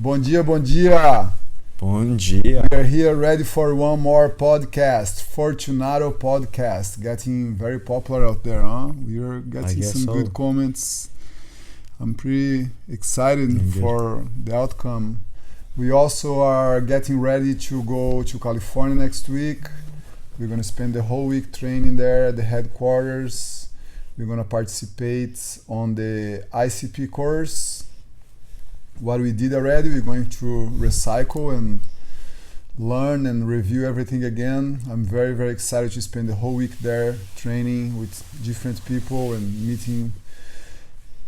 Bom dia, bom dia. Bom dia. We are here ready for one more podcast, Fortunato podcast. Getting very popular out there, huh? We are getting some good comments. I'm pretty excited for the outcome. We also are getting ready to go to California next week. We're going to spend the whole week training there at the headquarters. We're going to participate on the ICP course. What we did already, we're going to recycle and learn and review everything again. I'm very, very excited to spend the whole week there training with different people and meeting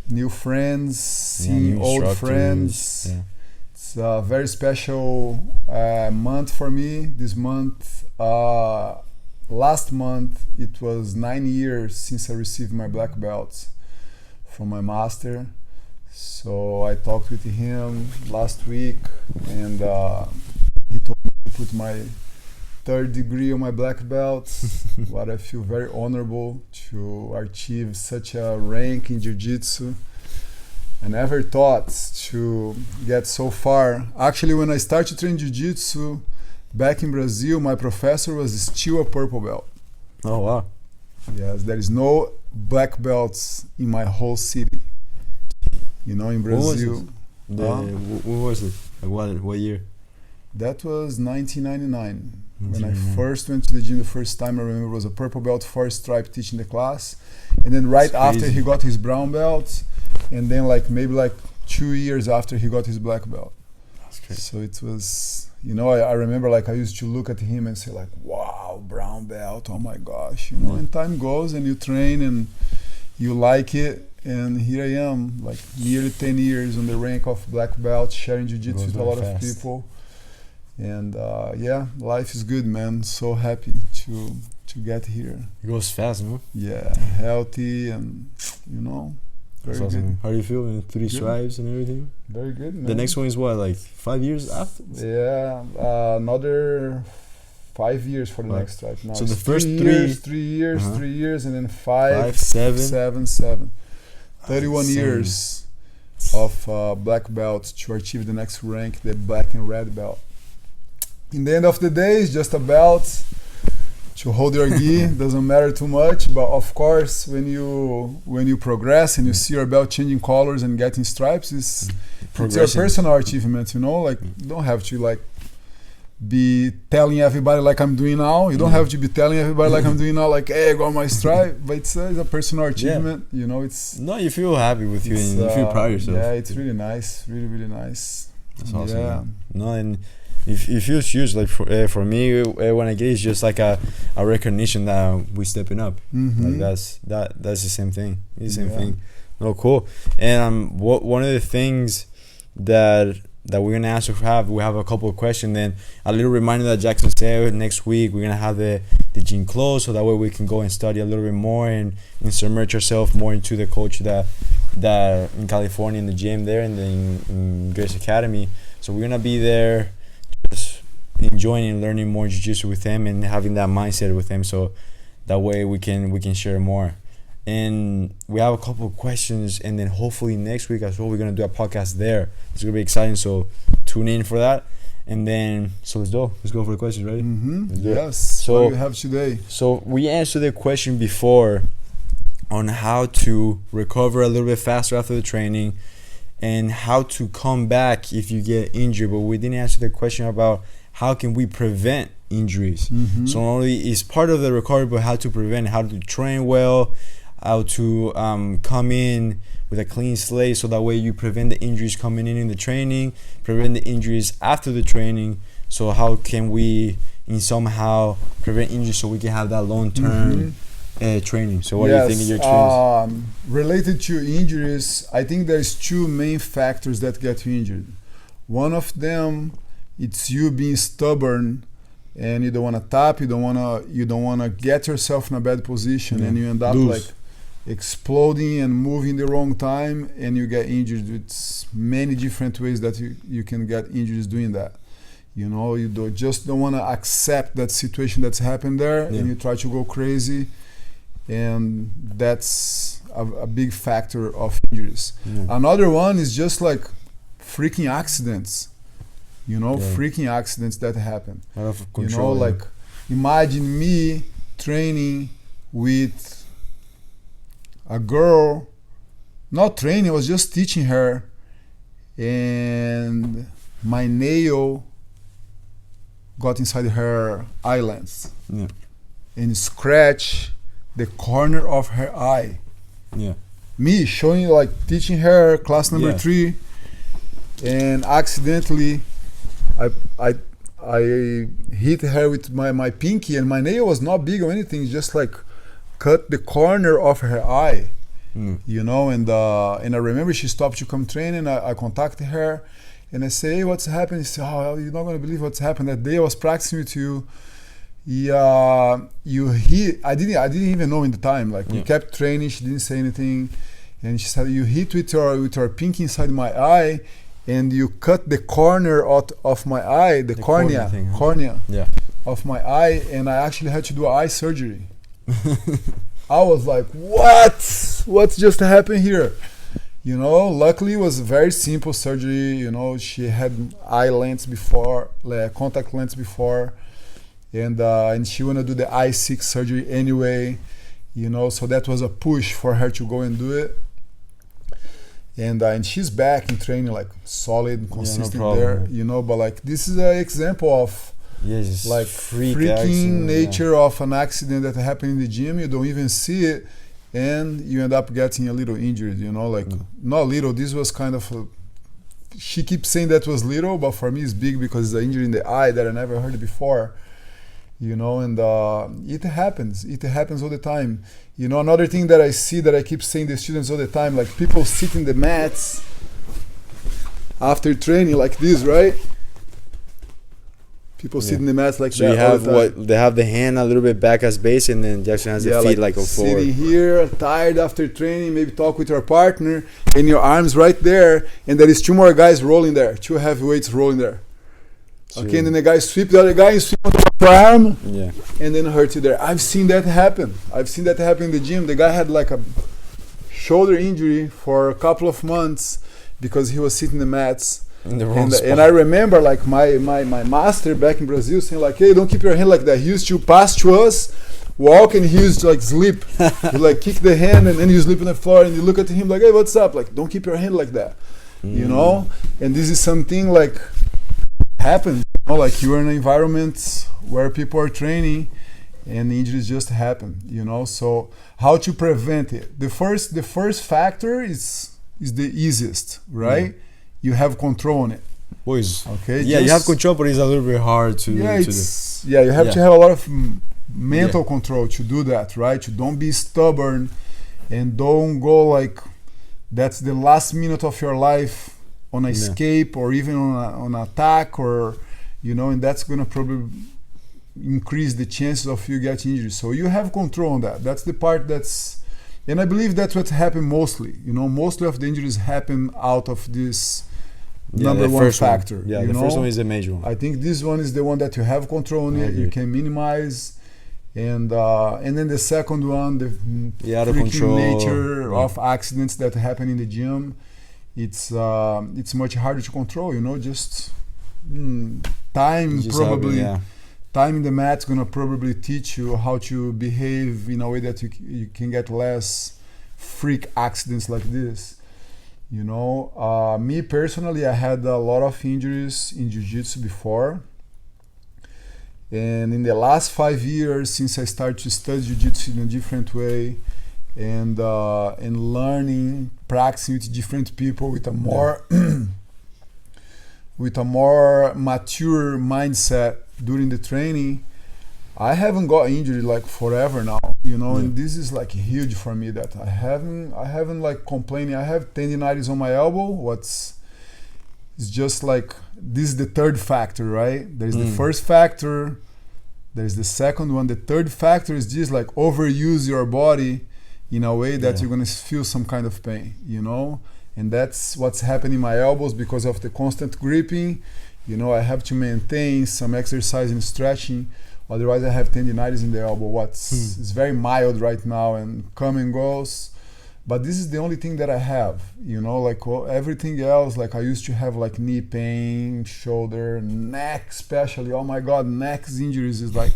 new friends, seeing new old friends. Yeah. It's a very special month for me. This month, last month, it was 9 years since I received my black belt from my master. So I talked with him last week, and he told me to put my 3rd degree on my black belt. What I feel very honorable to achieve such a rank in Jiu Jitsu. I never thought to get so far. Actually, when I started to train Jiu Jitsu back in Brazil, my professor was still a purple belt. Oh wow! Yes, there is no black belts in my whole city. You know, in Brazil. What was it? What year? That was 1999. When I first went to the gym the first time, I remember it was a purple belt, 4-stripe teaching the class. And then right after he got his brown belt, and then maybe 2 years after he got his black belt. That's crazy. So it was, I remember I used to look at him and say wow, brown belt, oh my gosh. And time goes and you train and you like it. And here I am, nearly 10 years on the rank of black belt, sharing jiu-jitsu with a lot of people. And life is good, man. So happy to get here. It goes fast, no? Yeah, healthy and, very awesome. good. How do you feel in 3 stripes and everything? Very good, man. The next one is what, 5 years after? Yeah, another 5 years for the next stripe. Now so the first 3 years, 3 years, and then 5, 7. 31 years of black belt to achieve the next rank, the black and red belt. In the end of the day, it's just a belt to hold your gi. Doesn't matter too much, but of course, when you progress and you see your belt changing colors and getting stripes, it's your personal achievement. You don't have to be telling everybody like I'm doing now. You don't have to be telling everybody like I'm doing now, hey, I got my stripe. But it's a personal achievement. It's no, you feel happy with you and you feel proud of yourself. Yeah, it's really nice, really, really nice. That's awesome. Yeah. No, and it feels huge. For me, when I get it's just a recognition that we're stepping up. Mm-hmm. That's the same thing. It's the same thing. No, cool. And one of the things that we're gonna answer we have a couple of questions. Then a little reminder that Jackson said next week we're gonna have the gym closed, so that way we can go and study a little bit more and submerge ourselves more into the culture that in California in the gym there and then in Jiu Jitsu Academy. So we're gonna be there, just enjoying and learning more jiu-jitsu with them and having that mindset with them. So that way we can share more. And we have a couple of questions, and then hopefully next week as well we're gonna do a podcast there. It's gonna be exciting, so tune in for that. And then let's go for the questions, ready? Mm-hmm. Yes. So what do we have today? So we answered the question before on how to recover a little bit faster after the training and how to come back if you get injured, but we didn't answer the question about how can we prevent injuries. Mm-hmm. So not only is part of the recovery, but how to prevent, how to train well, how to come in with a clean slate, so that way you prevent the injuries coming in the training, prevent the injuries after the training. So how can we somehow prevent injuries so we can have that long-term training? So what do you think in your experience? Related to injuries, I think there's 2 main factors that get you injured. One of them, it's you being stubborn and you don't want to tap, you don't want to get yourself in a bad position, and you end up exploding and moving the wrong time, and you get injured. It's many different ways that you can get injuries doing that. You don't want to accept that situation that's happened there, and you try to go crazy, and that's a big factor of injuries. Another one is just freaking accidents. Freaking accidents that happen. Out of control, like imagine me training with a girl, not training, I was just teaching her, and my nail got inside her eye lens and scratched the corner of her eye. Me showing, like teaching her class number 3, and accidentally I hit her with my pinky, and my nail was not big or anything, just like cut the corner of her eye. And I remember she stopped to come training. I contacted her and I say, hey, what's happened? She said, oh, you're not gonna believe what's happened. That day I was practicing with you. You hit. I didn't even know in the time. Like we kept training. She didn't say anything, and she said, you hit with your pinky inside my eye, and you cut the corner of my eye, the cornea of my eye, and I actually had to do eye surgery. I was like, what's just happened here? Luckily it was a very simple surgery. She had eye lens before, like contact lens before, and she wanna do the eye 6 surgery anyway. So that was a push for her to go and do it. And she's back in training, like solid and consistent there. But like this is an example of like freaking nature of an accident that happened in the gym. You don't even see it, and you end up getting a little injured. Not little. This was kind of she keeps saying that was little, but for me it's big because it's an injury in the eye that I never heard before. And it happens all the time. Another thing that I see, that I keep saying to students all the time, like people sit in the mats after training like this, right? People sit in the mats like that. So you have they have the hand a little bit back as base, and then Jackson has the feet like forward. Sitting here, tired after training, maybe talk with your partner, and your arms right there, and there is 2 more guys rolling there, 2 heavyweights rolling there. Okay, and then the guy sweep the other guy, and sweep on the arm, and then hurt you there. I've seen that happen. In the gym. The guy had like a shoulder injury for a couple of months because he was sitting the mats. In the wrong spot. And I remember like my master back in Brazil saying like, hey, don't keep your hand like that. He used to pass to us, walk, and he used to like slip. He like kick the hand, and then you slip on the floor, and you look at him like, hey, what's up? Like, don't keep your hand like that. And this is something like happens, like you're in an environment where people are training and injuries just happen, so how to prevent it? The first factor is the easiest, right? You have control on it. Boys, okay, you have control, but it's a little bit hard to do. You have to have a lot of mental control to do that, right? You don't be stubborn and don't go like that's the last minute of your life on an escape or even on an attack, or and that's gonna probably increase the chances of you getting injured. So you have control on that. That's the part and I believe that's what happened mostly. Mostly of the injuries happen out of this number one factor. The first one is the major one. I think this one is the one that you have control on it. You can minimize, and then the second one, the freaking nature of accidents that happen in the gym. It's much harder to control. Just time probably. Time in the mat's gonna probably teach you how to behave in a way that you can get less freak accidents like this. Me personally, I had a lot of injuries in jiu-jitsu before, and in the last 5 years since I started to study jiu-jitsu in a different way, and learning, practicing with different people with a more with a more mature mindset during the training, I haven't got injured like forever now, and this is like huge for me that I haven't like complaining. I have tendinitis on my elbow. It's just like this is the third factor, right? There's the first factor, there's the second one. The third factor is just like overuse your body in a way that you're gonna feel some kind of pain, and that's what's happening in my elbows because of the constant gripping. I have to maintain some exercise and stretching, otherwise I have tendinitis in the elbow. It's very mild right now and come and goes, but this is the only thing that I have, you know, like everything else, like I used to have like knee pain, shoulder, neck especially. Oh my God, neck injuries is like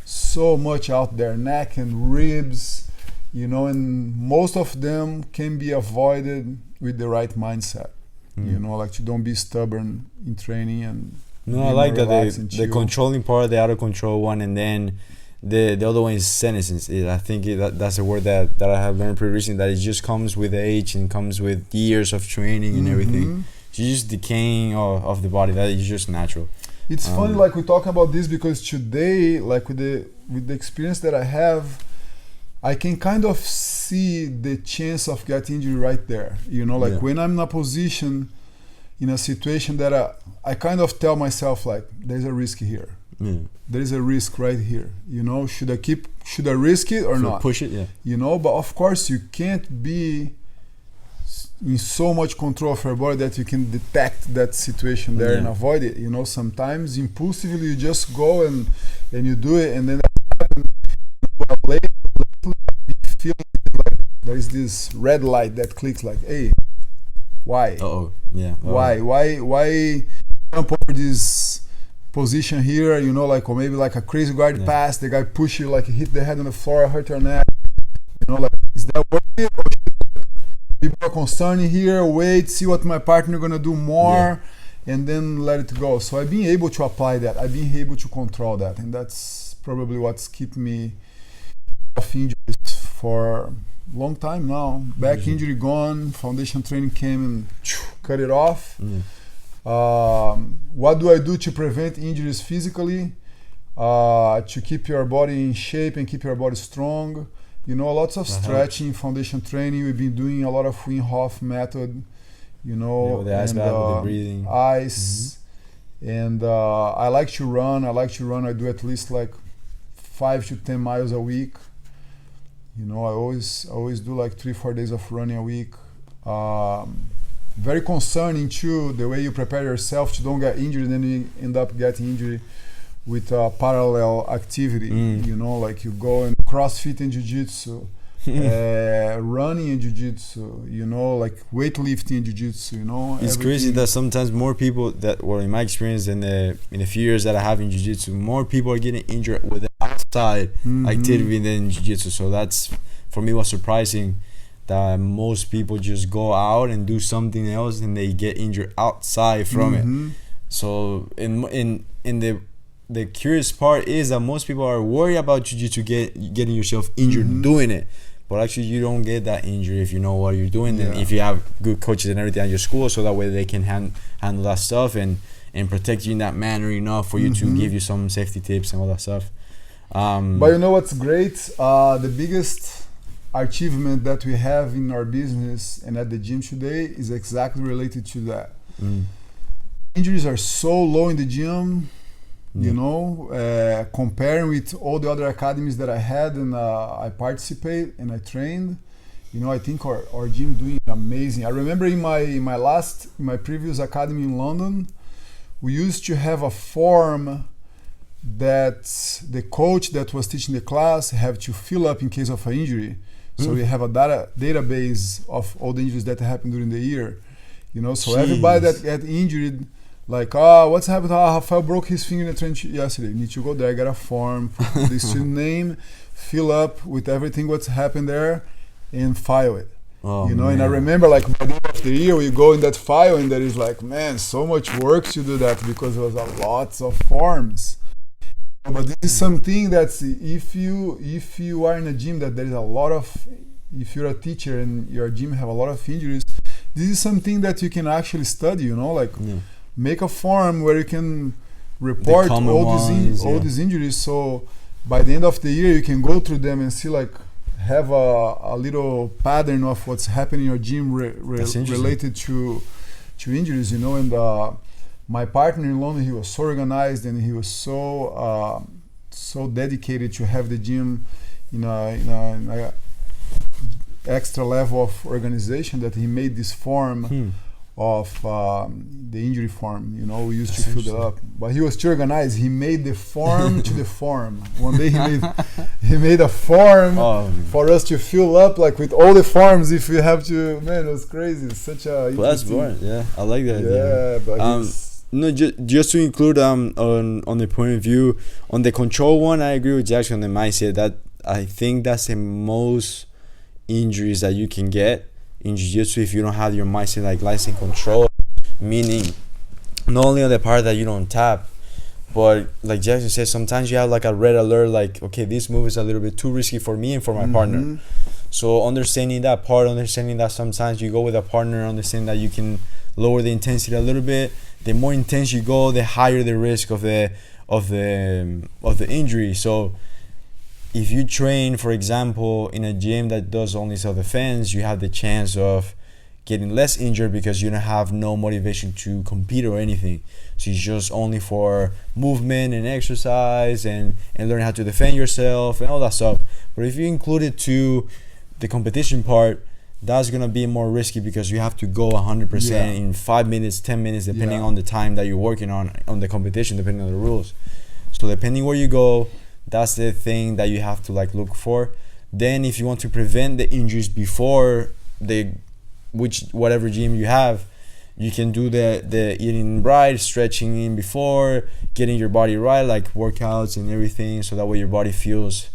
so much out there, neck and ribs, you know, and most of them can be avoided with the right mindset, you know, like to don't be stubborn in training and I like that the controlling part, the out of control one, and then the other one is senescence. I think that's a word that I have learned pretty recently, that it just comes with age and comes with years of training and everything. It's just decaying of the body. That is just natural. It's funny, like we talk about this, because today, like with the experience that I have, I can kind of see the chance of getting injury right there. You know, like when I'm in a position, in a situation that I kind of tell myself like, there's a risk here. There is a risk right here. You know, should I risk it or not? Push it, You know, but of course you can't be in so much control of your body that you can detect that situation there and avoid it. You know, sometimes impulsively you just go and you do it, and then later feeling like there is this red light that clicks like, hey, why? Why jump over this position here, you know, like, or maybe like a crazy guard pass, the guy push you, like hit the head on the floor, hurt your neck, you know, like, is that worth it, or should I be more concerned here, wait, see what my partner gonna do more, and then let it go. So I've been able to apply that, I've been able to control that, and that's probably what's kept me off injuries for a long time now. Back injury gone, foundation training came and cut it off. What do I do to prevent injuries physically? To keep your body in shape and keep your body strong. You know, lots of stretching, foundation training. We've been doing a lot of Wim Hof method, you know, the ice bath with the breathing. Ice. And I like to run. I do at least like 5 to 10 miles a week. You know, I always do like 3-4 days of running a week. Very concerning too, the way you prepare yourself to don't get injured, and then you end up getting injury with parallel activity. You know, like you go and CrossFit and Jiu Jitsu, running and Jiu Jitsu, you know, like weightlifting and Jiu Jitsu, you know. It's crazy that sometimes more people that, well, in my experience in a few years that I have in Jiu Jitsu, more people are getting injured with the outside activity than Jiu Jitsu. So that's, for me, was surprising, that most people just go out and do something else and they get injured outside from it. So in the curious part is that most people are worried about jiu-jitsu getting yourself injured doing it, but actually you don't get that injury if you know what you're doing, and if you have good coaches and everything at your school, so that way they can handle that stuff and protect you in that manner enough for you to give you some safety tips and all that stuff. But you know what's great? The biggest achievement that we have in our business and at the gym today is exactly related to that. Injuries are so low in the gym, you know, comparing with all the other academies that I had and I participate and I trained. You know, I think our gym doing amazing. I remember in my previous academy in London, we used to have a form that the coach that was teaching the class have to fill up in case of an injury. So we have a database of all the injuries that happened during the year, you know. So everybody that got injured, like, what's happened? Rafael broke his finger in the trench yesterday. You need to go there, get a form, put the student name, fill up with everything what's happened there, and file it. You know, and I remember, like, by the end of the year, we go in that file, and there is like, man, so much work to do that, because there was a lots of forms. But this is something that's, if you are in a gym that there is a lot of, if you're a teacher and your gym have a lot of injuries, this is something that you can actually study, you know, like make a form where you can report all these injuries. So by the end of the year, you can go through them and see, like, have a little pattern of what's happening in your gym related to injuries, you know. And my partner in London, he was so organized and he was so dedicated to have the gym in a extra level of organization that he made this form of the injury form. You know, we used to fill it up, but he was too organized. He made the form to the form. One day he made he made a form for us to fill up, like with all the forms. If you have to, man, it was crazy. It's such a that's boring. Yeah, I like that. Yeah, but no, just to include on the point of view on the control one, I agree with Jackson on the mindset. That I think that's the most injuries that you can get in jiu-jitsu if you don't have your mindset like license and control, meaning not only on the part that you don't tap, but like Jackson said, sometimes you have like a red alert, like, okay, this move is a little bit too risky for me and for my partner. So understanding that part, understanding that sometimes you go with a partner, understanding that you can lower the intensity a little bit. The more intense you go, the higher the risk of the injury. So if you train, for example, in a gym that does only self-defense, you have the chance of getting less injured because you don't have no motivation to compete or anything. So it's just only for movement and exercise and learn how to defend yourself and all that stuff. But if you include it to the competition part, that's going to be more risky because you have to go 100% in 5 minutes, 10 minutes, depending on the time that you're working on the competition, depending on the rules. So depending where you go, that's the thing that you have to like look for. Then if you want to prevent the injuries before whatever gym you have, you can do the eating right, stretching in before, getting your body right, like workouts and everything, so that way your body feels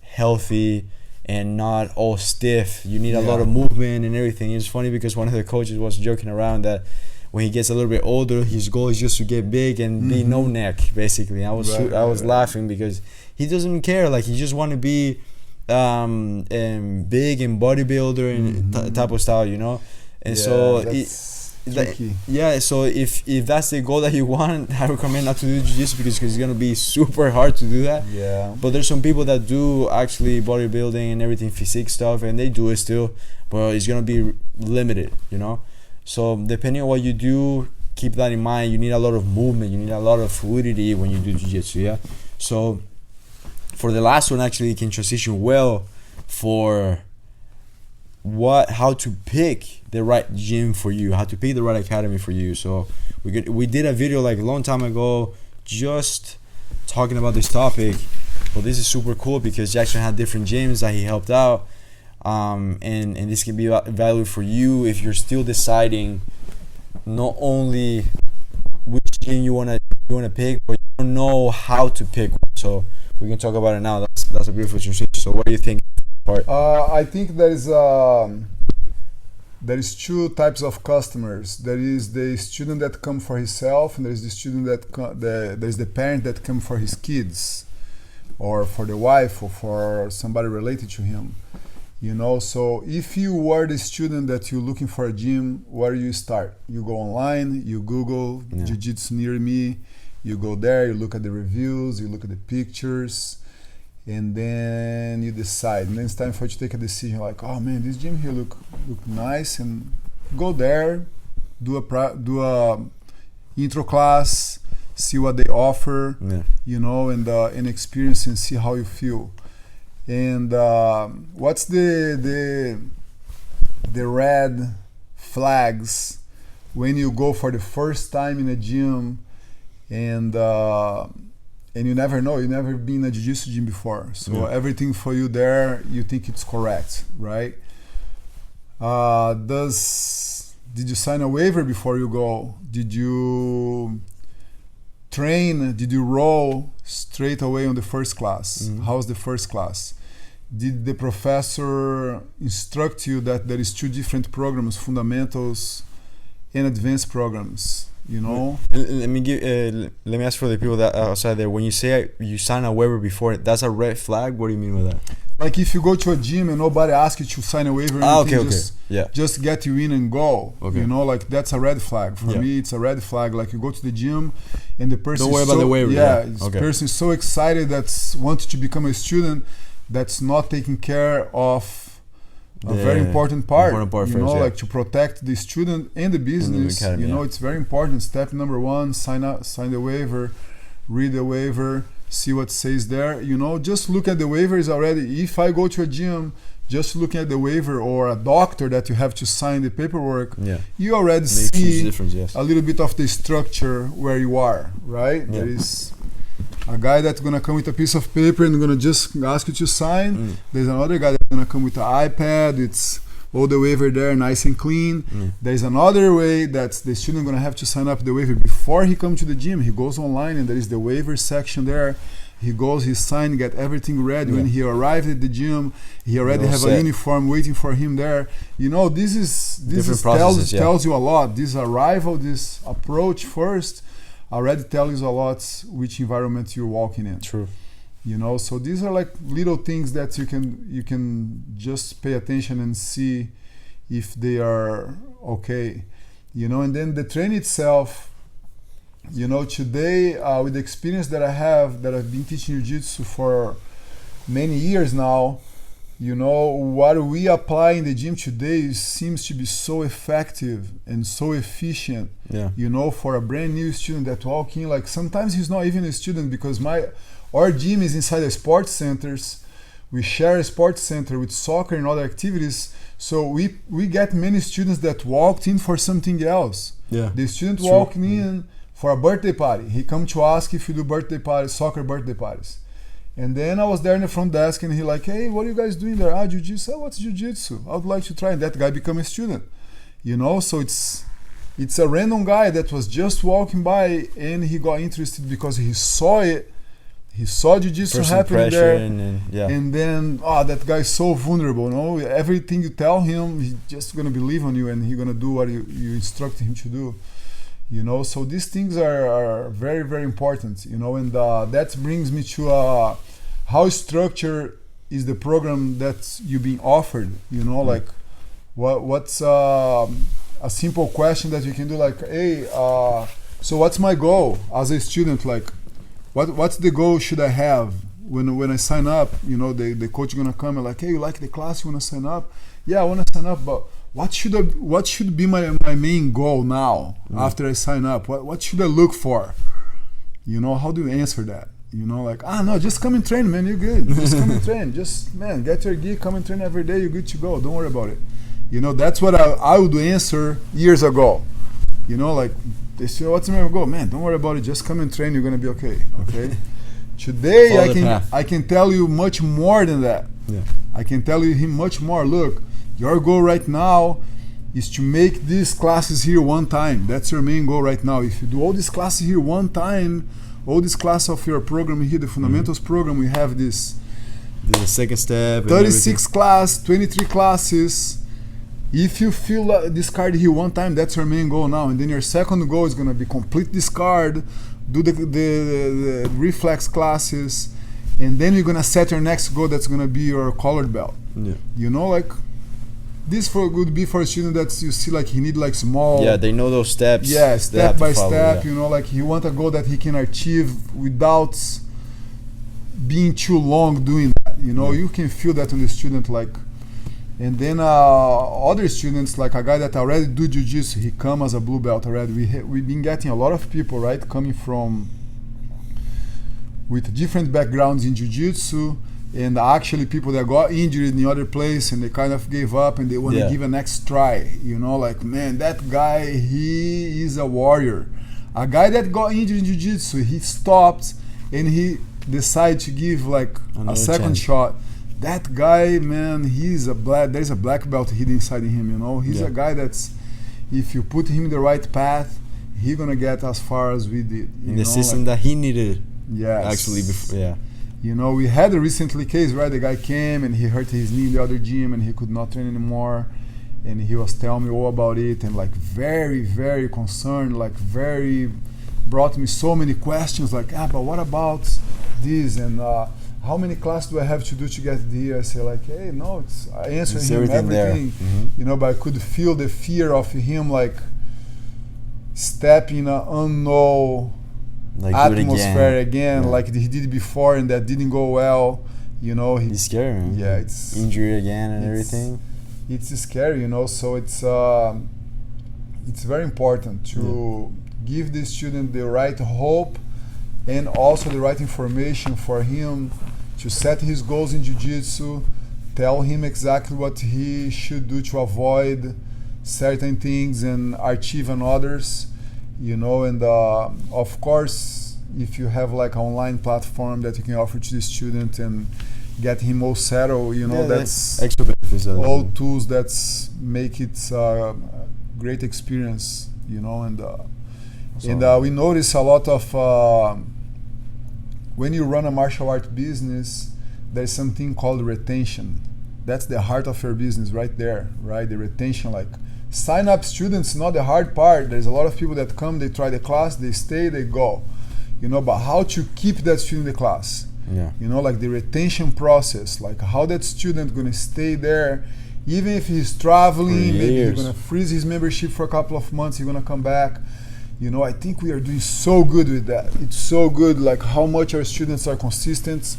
healthy and not all stiff. You need a lot of movement and everything. It's funny because one of the coaches was joking around that when he gets a little bit older, his goal is just to get big and be no neck, basically. I was laughing because he doesn't care. Like, he just want to be big and bodybuilder and type of style, you know. And so so if that's the goal that you want, I recommend not to do jiu-jitsu because it's gonna be super hard to do that. But there's some people that do actually bodybuilding and everything, physique stuff, and they do it still, but it's gonna be limited, you know. So depending on what you do, keep that in mind. You need a lot of movement, you need a lot of fluidity when you do jiu-jitsu. So for the last one, actually, you can transition well for how to pick the right gym for you, how to pick the right academy for you. So we did a video like a long time ago just talking about this topic, but this is super cool because Jackson had different gyms that he helped out, and this can be valuable for you if you're still deciding not only which gym you wanna pick, but you don't know how to pick one. So we can talk about it now. That's a beautiful transition. So what do you think? I think there is two types of customers. There is the student that come for himself, and there is the student there is the parent that come for his kids, or for the wife, or for somebody related to him. You know, so if you are the student that you're looking for a gym, where you start? You go online, you Google Jiu-Jitsu near me, you go there, you look at the reviews, you look at the pictures, and then you decide. And then it's time for you to take a decision like, oh man, this gym here look nice, and go there, do a intro class, see what they offer, you know, and experience and see how you feel. And what's the red flags when you go for the first time in a gym and you never know, you never been in a jiu-jitsu gym before, so everything for you there, you think it's correct, right? Did you sign a waiver before you go? Did you train? Did you roll straight away on the first class? How's the first class? Did the professor instruct you that there is two different programs, fundamentals and advanced programs? You know. Let me ask for the people that are outside there. When you say you sign a waiver before, that's a red flag. What do you mean by that? Like if you go to a gym and nobody asks you to sign a waiver, just get you in and go. You know, like that's a red flag for me. It's a red flag. Like you go to the gym and the person don't worry about the waiver. The person is so excited that's wanted to become a student, that's not taking care of a very important part, you know, like to protect the student and the business. Academy, you know, it's very important. Step number one: sign the waiver, read the waiver, see what it says there. You know, just look at the waivers already. If I go to a gym, just looking at the waiver, or a doctor that you have to sign the paperwork, you already see a little bit of the structure where you are, right? There is a guy that's gonna come with a piece of paper and gonna just ask you to sign. There's another guy that's gonna come with an iPad. It's all the waiver there, nice and clean. There's another way that's the student gonna have to sign up the waiver before he comes to the gym. He goes online and there is the waiver section there. He goes, he signs, get everything ready. When he arrived at the gym, he already have a uniform waiting for him there. You know, this tells you a lot. This arrival, this approach first already tells you a lot which environment you're walking in. True. You know, so these are like little things that you can just pay attention and see if they are okay. You know, and then the training itself. You know, today with the experience that I have, that I've been teaching Jiu-Jitsu for many years now, you know, what we apply in the gym today seems to be so effective and so efficient. You know, for a brand new student that walk in, like sometimes he's not even a student because our gym is inside the sports centers. We share a sports center with soccer and other activities. So we get many students that walked in for something else. The student walking in for a birthday party. He come to ask if you do birthday parties, soccer birthday parties. And then I was there in the front desk and he like, hey, what are you guys doing there? Jiu-Jitsu. What's Jiu-Jitsu? I would like to try. And that guy become a student. You know, so it's a random guy that was just walking by and he got interested because he saw it. He saw Jiu-Jitsu happening there. And then, that guy is so vulnerable. You know, everything you tell him, he's just going to believe on you and he's going to do what you instruct him to do. You know, so these things are very, very important, you know, and that brings me to how structured is the program that you've been offered, you know, like what's a simple question that you can do, like, hey, so what's my goal as a student? Like, what's the goal should I have when I sign up? You know, the coach gonna come and like, hey, you like the class, you wanna sign up? Yeah, I wanna sign up, but what should be my main goal now after I sign up? What should I look for? You know, how do you answer that? You know, like, no, just come and train, man, you're good. Just come and train. Just, man, get your gear, come and train every day, you're good to go. Don't worry about it. You know, that's what I would answer years ago. You know, like, they say, what's my goal? Man, don't worry about it, just come and train, you're going to be okay. Okay? Today, I can tell you much more than that. I can tell you much more. Look, your goal right now is to make these classes here one time. That's your main goal right now. If you do all these classes here one time, all these classes of your program here, the fundamentals program, we have this the second step, 36 class, 23 classes. If you fill this card here one time, that's your main goal now. And then your second goal is going to be complete this card, do the reflex classes, and then you're going to set your next goal that's going to be your colored belt. You know, like, this would be for a student that you see like he need like small. They know those steps. Step by step. You know, like he want a goal that he can achieve without being too long doing that. You know, you can feel that on the student, like. And then other students, like a guy that already do Jiu-Jitsu, he come as a blue belt already. We've been getting a lot of people, right, coming from with different backgrounds in Jiu-Jitsu. And actually people that got injured in the other place and they kind of gave up and they want to give a next try. You know, like, man, that guy, he is a warrior. A guy that got injured in Jiu-Jitsu, he stopped and he decided to give like a second shot. That guy, man, there's a black belt hidden inside him, you know. He's a guy that's, if you put him in the right path, he's going to get as far as we did. In the system that he needed. Actually, before, You know, we had a recently case, right? The guy came and he hurt his knee in the other gym and he could not train anymore. And he was telling me all about it and like very, very concerned, like brought me so many questions like, but what about this? And how many classes do I have to do to get here? I say like, hey, no, I answered him everything. You know, but I could feel the fear of him like stepping an unknown atmosphere again, like he did before and that didn't go well. You know, he's scary, man. It's injury again and everything. It's scary, you know. So it's very important to give the student the right hope and also the right information for him to set his goals in Jiu-Jitsu, tell him exactly what he should do to avoid certain things and achieve on others. You know, and of course, if you have like an online platform that you can offer to the student and get him all settled, that's extra benefits. All tools that's make it a great experience, and we notice a lot of when you run a martial art business, there's something called retention. That's the heart of your business right there, right? The retention, like sign up students, not the hard part. There's a lot of people that come, they try the class, they stay, they go, but how to keep that student in the class? Yeah. Like the retention process, like how that student gonna stay there, even if he's traveling, maybe he's gonna freeze his membership for a couple of months, he's gonna come back. I think we are doing so good with that. It's so good, like how much our students are consistent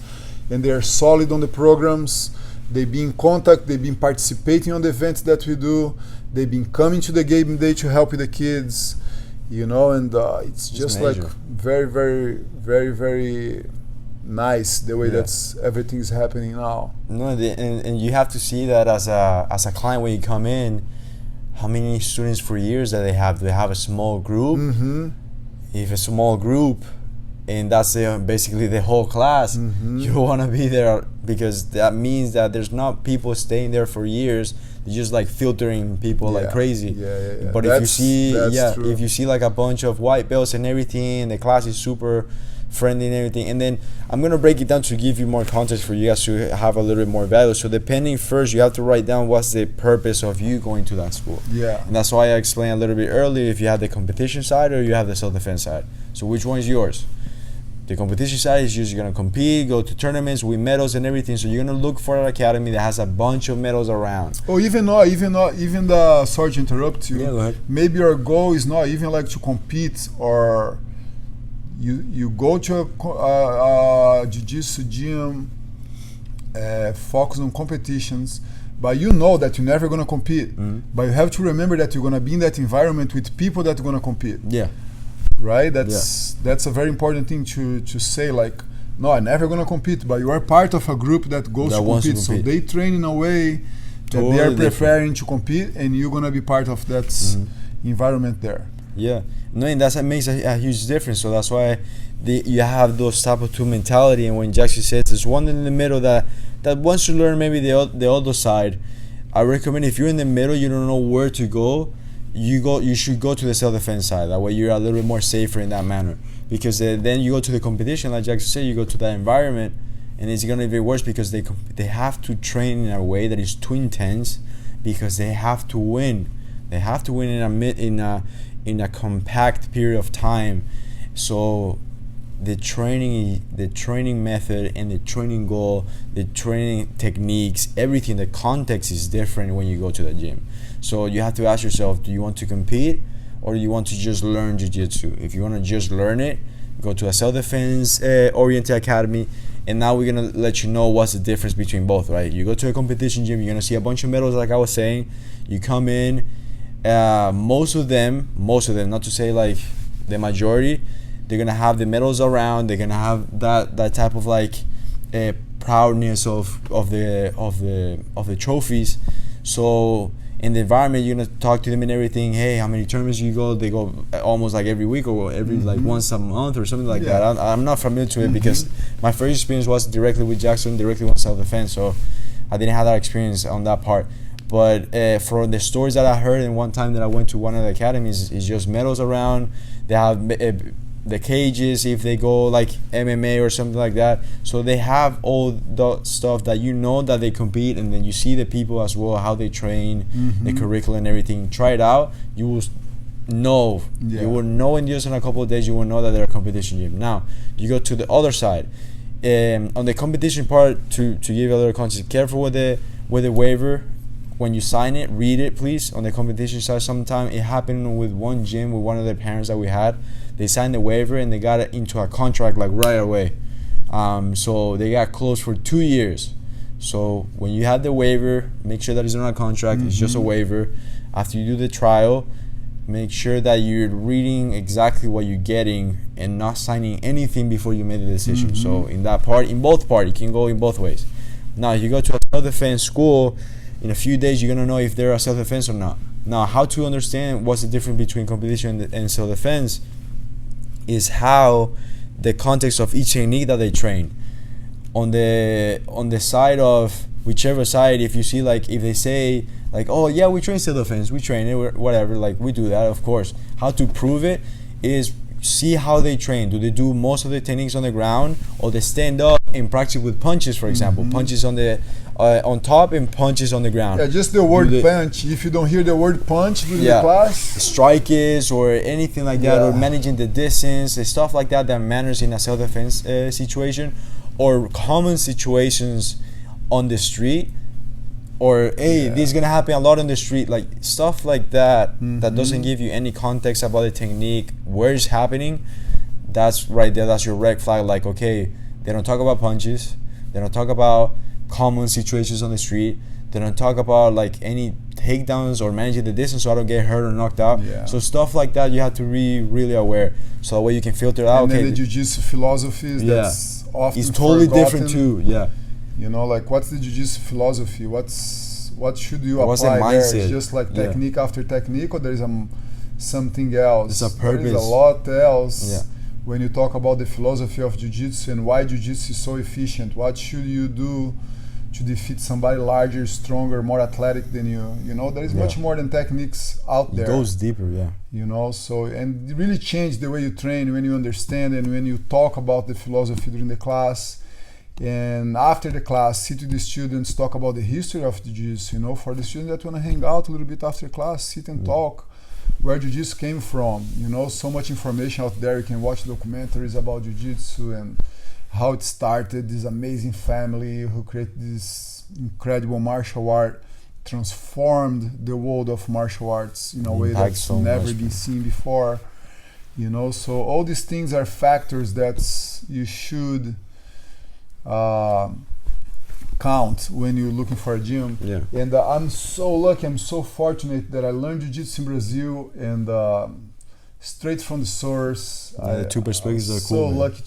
and they are solid on the programs. They've been in contact, they've been participating on the events that we do, they've been coming to the game day to help with the kids, and it's just like very, very, very, very nice the way that's everything is happening now. No, and you have to see that as a client when you come in, how many students for years that they have. They have a small group. Mm-hmm. If a small group, and that's basically the whole class, you want to be there because that means that there's not people staying there for years. They're just like filtering people like crazy. Yeah. But if you see like a bunch of white belts and everything, the class is super friendly and everything, and then I'm gonna break it down to give you more context for you guys to have a little bit more value. So depending, first you have to write down what's the purpose of you going to that school. And that's why I explained a little bit earlier, if you have the competition side or you have the self-defense side. So which one is yours? The competition side is just you're gonna compete, go to tournaments, win medals and everything. So you're gonna look for an academy that has a bunch of medals around. Or even the, sorry to interrupt you. Yeah, go ahead. Maybe your goal is not even like to compete, or you go to a jiu-jitsu gym, focus on competitions, but you know that you're never gonna compete. But you have to remember that you're gonna be in that environment with people that are gonna compete. Yeah. Right? That's a very important thing to say, like, no, I'm never gonna compete, but you are part of a group that goes to compete. So they train in a way that they are preparing to compete, and you're gonna be part of that environment there. Yeah, no, and that makes a huge difference. So that's why you have those type of two mentality. And when Jackson says there's one in the middle that wants to learn maybe the other side, I recommend if you're in the middle, you don't know where to go, you should go to the self-defense side. That way you're a little bit more safer in that manner, because then you go to the competition, like Jackson said, you go to that environment, and it's gonna be worse because they have to train in a way that is too intense, because they have to win. They have to win in a compact period of time. So the training method and the training goal, the training techniques, everything, the context is different when you go to the gym. So you have to ask yourself, do you want to compete or do you want to just learn jiu-jitsu? If you want to just learn it, go to a self-defense oriented academy, and now we're going to let you know what's the difference between both, right? You go to a competition gym, you're going to see a bunch of medals, like I was saying. You come in, most of them, not to say like the majority, they're gonna have the medals around. They're gonna have that type of like proudness of the trophies. So in the environment, you're gonna talk to them and everything. Hey, how many tournaments you go? They go almost like every week or every like once a month or something like that. I'm not familiar to it because my first experience was directly with Jackson, directly with self-defense, so I didn't have that experience on that part. But for the stories that I heard, and one time that I went to one of the academies, is just medals around. They have the cages if they go like MMA or something like that. So they have all the stuff that you know that they compete, and then you see the people as well, how they train, the curriculum and everything. Try it out. You will know. You will know in just in a couple of days. You will know that they're a competition gym. Now you go to the other side. On the competition part, to give you a little context, careful with the waiver. When you sign it, read it, please. On the competition side, sometime it happened with one gym, with one of the parents that we had. They signed the waiver and they got it into a contract like right away. So they got closed for 2 years. So when you have the waiver, make sure that it's not a contract. It's just a waiver. After you do the trial, make sure that you're reading exactly what you're getting and not signing anything before you made the decision. So in that part, in both parties, it can go in both ways. Now, if you go to a self-defense school, in a few days, you're going to know if they're a self-defense or not. Now, how to understand what's the difference between competition and self-defense is how the context of each technique that they train. On the side of whichever side, if you see like if they say like, oh yeah, we train self-defense, we train it, whatever, like we do that, of course. How to prove it is see how they train. Do they do most of the techniques on the ground, or they stand up and practice with punches, for example, punches on the on top and punches on the ground? Yeah, just the word punch. If you don't hear the word punch during the class, strikes or anything like that, or managing the distance, the stuff like that matters in a self-defense situation, or common situations on the street, or hey, this is gonna happen a lot on the street, like stuff like that that doesn't give you any context about the technique, where it's happening. That's right there, that's your red flag. Like, okay, they don't talk about punches, they don't talk about common situations on the street, they don't talk about like any takedowns or managing the distance so I don't get hurt or knocked out. So stuff like that you have to be really aware, so that way you can filter out. And then the jiu-jitsu philosophies that's often it's totally forgotten. Different too. You know, like what's the jiu-jitsu philosophy? What should you apply there? It's just like technique after technique, or there is something else? There's a purpose. There is a lot else when you talk about the philosophy of jiu-jitsu and why jiu-jitsu is so efficient. What should you do to defeat somebody larger, stronger, more athletic than you? You know, there is much more than techniques out there. It goes deeper, You know, so, and it really changed the way you train when you understand and when you talk about the philosophy during the class. And after the class, sit with the students, talk about the history of jiu-jitsu. You know, for the students that want to hang out a little bit after class, sit and talk where jiu-jitsu came from. You know, so much information out there. You can watch documentaries about jiu-jitsu and how it started, this amazing family who created this incredible martial art, transformed the world of martial arts in a way that's never been seen before. You know, so all these things are factors that you should count when you're looking for a gym. And I'm so lucky, I'm so fortunate that I learned jiu-jitsu in Brazil and straight from the source. The two perspectives are cool. So lucky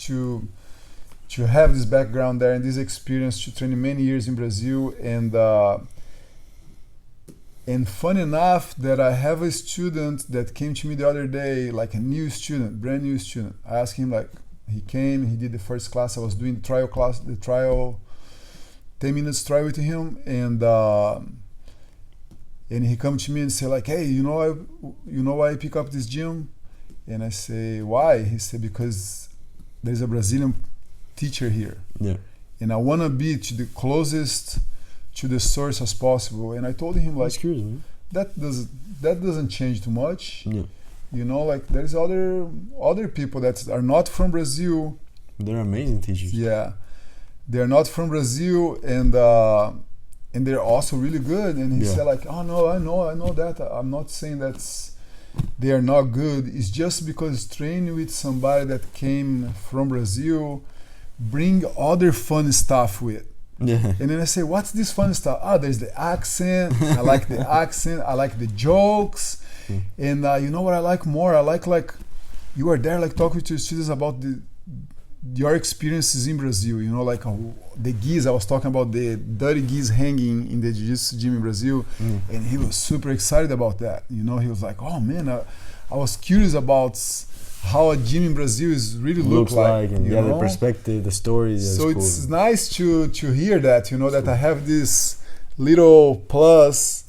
to have this background there and this experience to train many years in Brazil. And fun enough that I have a student that came to me the other day, like a new student, brand new student. I asked him, like, he came, he did the first class. I was doing the trial class, 10 minutes trial with him, and he come to me and say like, hey, you know why I pick up this gym? And I say, why? He said, because there's a Brazilian teacher here, and I want to be to the closest to the source as possible. And I told him like, that doesn't change too much. You know, like there's other people that are not from Brazil. They're amazing teachers. They're not from Brazil, and they're also really good. And he said like, oh no, I know that. I'm not saying they are not good. It's just because training with somebody that came from Brazil bring other fun stuff with. And then I say, what's this fun stuff? There's the accent. I like the accent. I like the jokes. And you know what I like more? I like you are there like talking to your students about your experiences in Brazil. You know, like the gis. I was talking about the dirty gis hanging in the jiu-jitsu gym in Brazil, and he was super excited about that. You know, he was like, oh man, I was curious about how a gym in Brazil is really looks like, and the perspective, the stories. So it's nice to hear that, you know, that I have this little plus,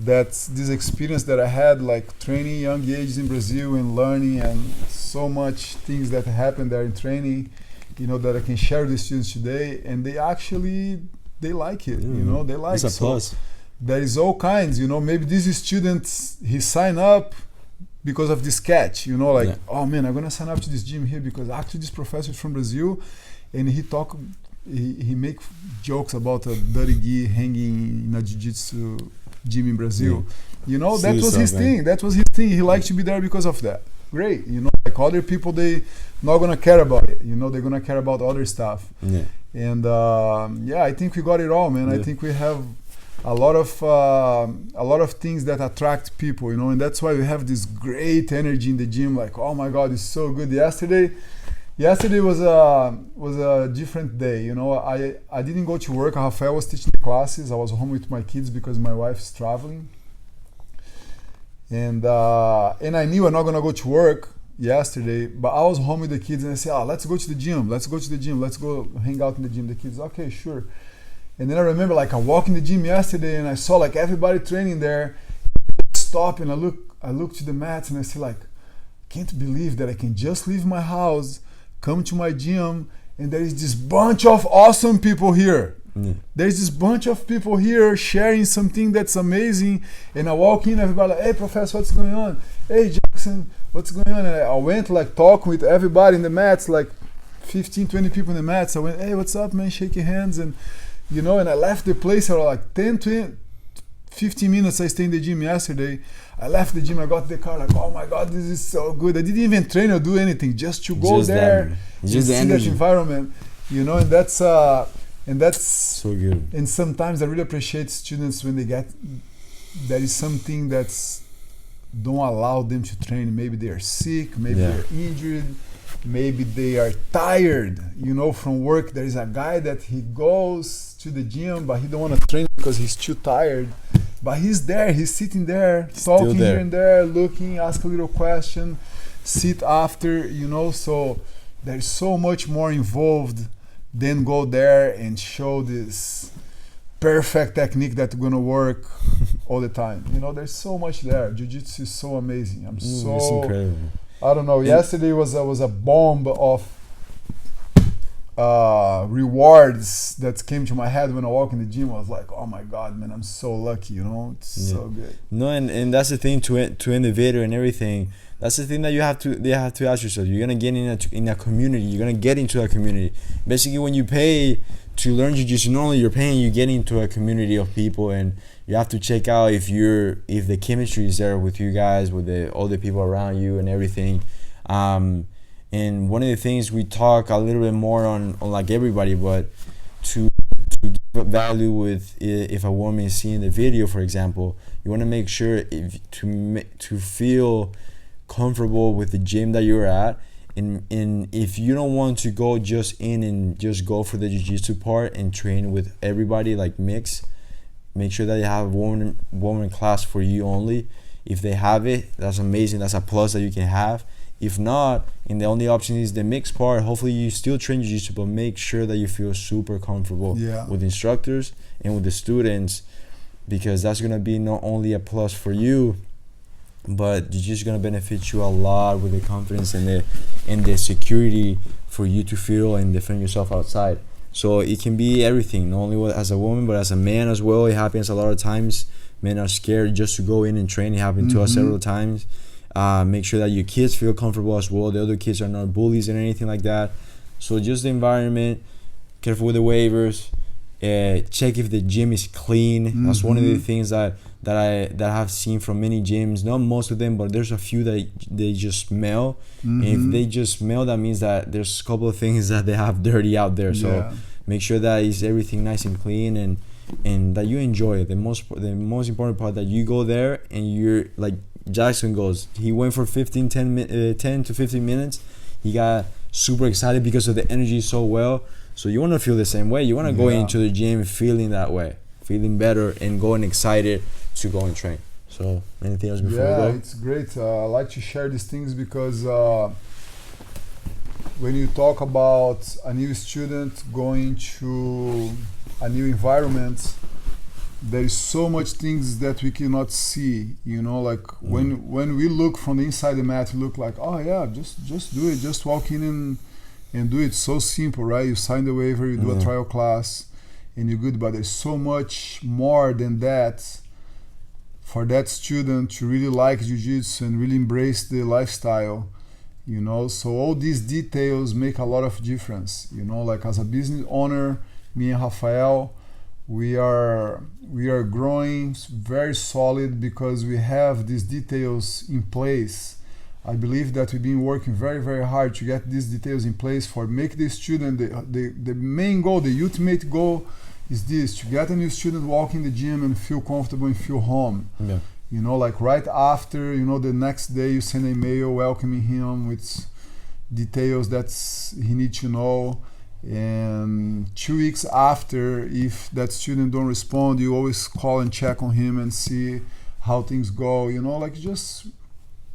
that's this experience that I had, like training young ages in Brazil and learning, and so much things that happened there in training, you know, that I can share with the students today, and they like it, you know, they like it. It's a plus. There is all kinds, you know, maybe this student, he signed up because of this catch, you know, like, oh man, I'm gonna sign up to this gym here because actually this professor is from Brazil, and he make jokes about a dirty gi hanging in a jiu-jitsu gym in Brazil. You know, that was his thing. That was his thing. He liked to be there because of that. Great, you know, like other people, they not gonna care about it. You know, they're gonna care about other stuff. And I think we got it all, man. I think we have a lot of things that attract people, you know, and that's why we have this great energy in the gym. Like, oh my God, it's so good. Yesterday was a different day, you know. I didn't go to work. Rafael was teaching the classes. I was home with my kids because my wife is traveling, and I knew I'm not gonna go to work yesterday, but I was home with the kids and I said, let's go to the gym, let's go hang out in the gym. The kids, okay, sure. And then I remember like I walked in the gym yesterday and I saw like everybody training there. Stop and I look to the mats and I say like, can't believe that I can just leave my house, come to my gym, and there is this bunch of awesome people here. There's this bunch of people here sharing something that's amazing. And I walk in, everybody like, hey professor, what's going on? Hey Jackson, what's going on? And I went like talking with everybody in the mats, like 15, 20 people in the mats. I went, hey, what's up, man? Shaking hands. And you know, and I left the place for like 10, 20, 15 minutes. I stayed in the gym yesterday. I left the gym, I got the car like, oh my God, this is so good. I didn't even train or do anything, just to go there and see that environment, you know, and that's so good. And sometimes I really appreciate students when they get, there is something that's don't allow them to train. Maybe they are sick, maybe they're injured, maybe they are tired, you know, from work. There is a guy that he goes to the gym, but he don't want to train because he's too tired. But he's there, he's sitting there, talking here and there, looking, ask a little question, sit after, you know. So there's so much more involved than go there and show this perfect technique that's gonna work all the time. You know, there's so much there. Jiu-Jitsu is so amazing. It's incredible. I don't know. Yesterday was a bomb of rewards that came to my head when I walk in the gym. I was like, oh my God, man, I'm so lucky, you know. It's so good. No, and that's the thing to end the video and everything. That's the thing that you have to ask yourself. You're gonna get in a community. You're gonna get into a community. Basically, when you pay to learn jiu-jitsu, not only you're paying, you get into a community of people, and you have to check out if the chemistry is there with you guys, with all the people around you and everything. And one of the things we talk a little bit more on like everybody, but to give value with, if a woman is seeing the video, for example, you want to make sure to feel comfortable with the gym that you're at. And if you don't want to go just in and just go for the jiu-jitsu part and train with everybody, like mix, make sure that you have woman class for you only. If they have it, that's amazing. That's a plus that you can have. If not, and the only option is the mixed part, hopefully you still train jiu-jitsu, but make sure that you feel super comfortable with instructors and with the students, because that's going to be not only a plus for you, but jiu-jitsu is going to benefit you a lot with the confidence and the security for you to feel and defend yourself outside. So it can be everything, not only as a woman, but as a man as well. It happens a lot of times. Men are scared just to go in and train. It happened to us several times. Make sure that your kids feel comfortable as well. The other kids are not bullies and anything like that. So just the environment, careful with the waivers, check if the gym is clean. That's one of the things that I have seen from many gyms. Not most of them, but there's a few that they just smell. And if they just smell, that means that there's a couple of things that they have dirty out there. So make sure that is everything nice and clean, and that you enjoy it. The most important part, that you go there and you're like Jackson goes. He went for 10 to 15 minutes. He got super excited because of the energy so well. So you want to feel the same way. You want to go into the gym feeling that way, feeling better, and going excited to go and train. So anything else before we go? Yeah, it's great. I like to share these things because when you talk about a new student going to a new environment, there is so much things that we cannot see, you know, like when we look from the inside the mat, we look like, oh yeah, just do it, just walk in and do it. So simple, right? You sign the waiver, you do a trial class, and you're good. But there's so much more than that for that student to really like jiu-jitsu and really embrace the lifestyle, you know. So all these details make a lot of difference, you know. Like as a business owner, me and Rafael, we are growing very solid because we have these details in place. I believe that we've been working very, very hard to get these details in place for make the student, the main goal, the ultimate goal is this, to get a new student walk in the gym and feel comfortable and feel home. You know, like right after, you know, the next day you send an email welcoming him with details that he needs to know. And 2 weeks after, if that student don't respond, you always call and check on him and see how things go, you know, like just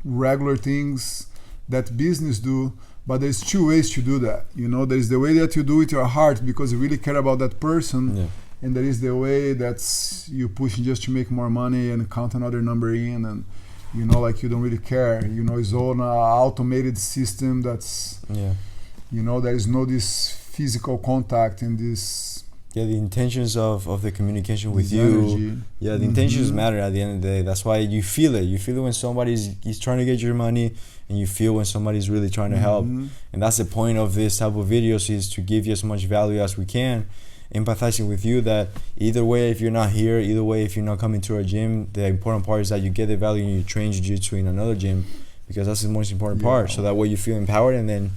regular things that business do. But there's two ways to do that. You know, there's the way that you do with your heart because you really care about that person. Yeah. And there is the way that's you pushing just to make more money and count another number in, and you know, like you don't really care. You know, it's all an automated system that's, you know, there is no this physical contact and this. Yeah, the intentions of the communication with you. Energy. Yeah, the intentions matter at the end of the day. That's why you feel it. You feel it when he's trying to get your money, and you feel when somebody's really trying to help. And that's the point of this type of videos, is to give you as much value as we can, empathizing with you that either way, if you're not here, either way, if you're not coming to our gym, the important part is that you get the value and you train jiu-jitsu in another gym, because that's the most important part. So that way you feel empowered, and then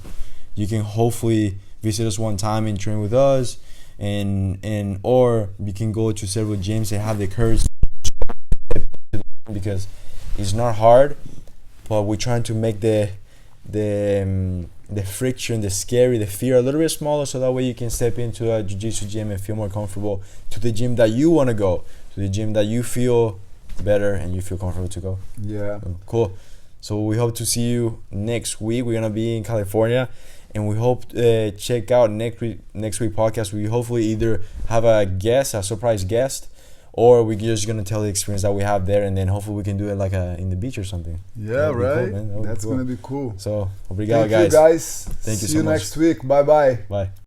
you can hopefully visit us one time and train with us, and or you can go to several gyms and have the courage, because it's not hard, but we're trying to make the friction, the scary, the fear a little bit smaller, so that way you can step into a jiu-jitsu gym and feel more comfortable, to the gym that you want to go, to the gym that you feel better and you feel comfortable to go. Yeah. So, cool. So we hope to see you next week. We're gonna be in California, and we hope check out next week podcast. We hopefully either have a surprise guest, or we're just gonna tell the experience that we have there, and then hopefully we can do it like in the beach or something. Yeah, right. Cool, that's cool. gonna be cool. So obrigado, Thank you guys. Thank you See so you much. next week. Bye. Bye.